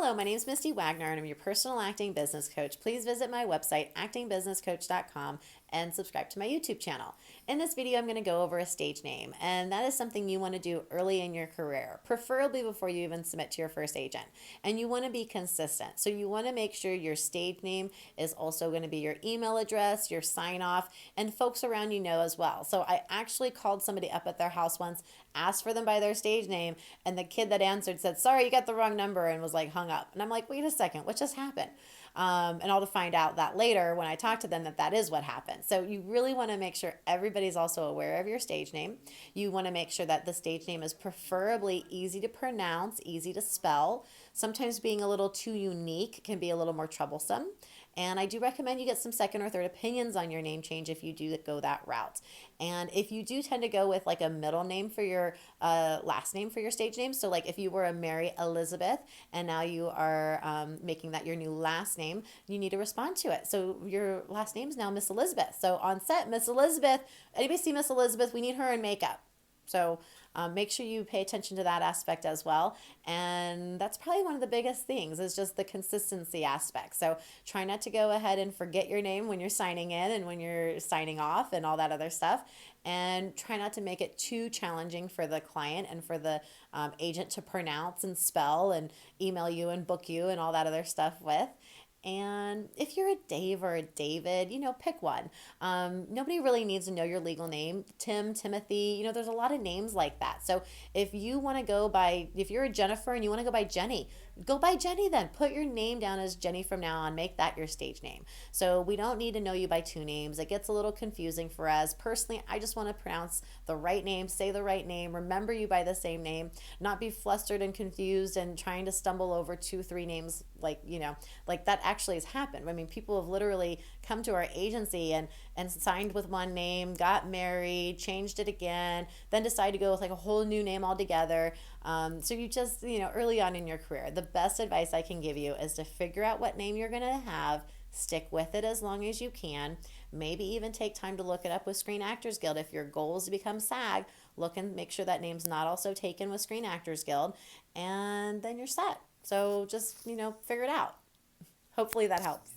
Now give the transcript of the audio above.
Hello, my name is Misty Wagner and I'm your personal acting business coach. Please visit my website, actingbusinesscoach.com, and subscribe to my YouTube channel. In this video, I'm going to go over a stage name, and that is something you want to do early in your career, preferably before you even submit to your first agent. And you want to be consistent. So you want to make sure your stage name is also going to be your email address, your sign off, and folks around you know as well. So I actually called somebody up at their house once, asked for them by their stage name, and the kid that answered said, "Sorry, you got the wrong number," and was like hung up. And I'm like, wait a second, what just happened? And I'll find out that later when I talk to them that is what happened. So you really want to make sure everybody's also aware of your stage name. You want to make sure that the stage name is preferably easy to pronounce, easy to spell. Sometimes being a little too unique can be a little more troublesome. And I do recommend you get some second or third opinions on your name change if you do go that route. And if you do tend to go with like a middle name for your last name for your stage name, so like if you were a Mary Elizabeth and now you are making that your new last name, you need to respond to it. So your last name is now Miss Elizabeth. So on set, Miss Elizabeth, anybody see Miss Elizabeth? We need her in makeup. So make sure you pay attention to that aspect as well. And that's probably one of the biggest things is just the consistency aspect. So try not to go ahead and forget your name when you're signing in and when you're signing off and all that other stuff. And try not to make it too challenging for the client and for the agent to pronounce and spell and email you and book you and all that other stuff with. And if you're a Dave or a David, pick one. Nobody really needs to know your legal name. Tim, Timothy, there's a lot of names like that. So if you want to go by, if you're a Jennifer and you want to go by Jenny, go by Jenny then. Put your name down as Jenny from now on. Make that your stage name. So we don't need to know you by two names. It gets a little confusing for us. Personally, I just want to pronounce the right name, say the right name, remember you by the same name, not be flustered and confused and trying to stumble over 2-3 names like that actually has happened. I mean, people have literally come to our agency and signed with one name, got married, changed it again, then decided to go with like a whole new name altogether. So you just, early on in your career, the best advice I can give you is to figure out what name you're going to have, stick with it as long as you can, maybe even take time to look it up with Screen Actors Guild. If your goal is to become SAG, look and make sure that name's not also taken with Screen Actors Guild, and then you're set. So just, figure it out. Hopefully that helps.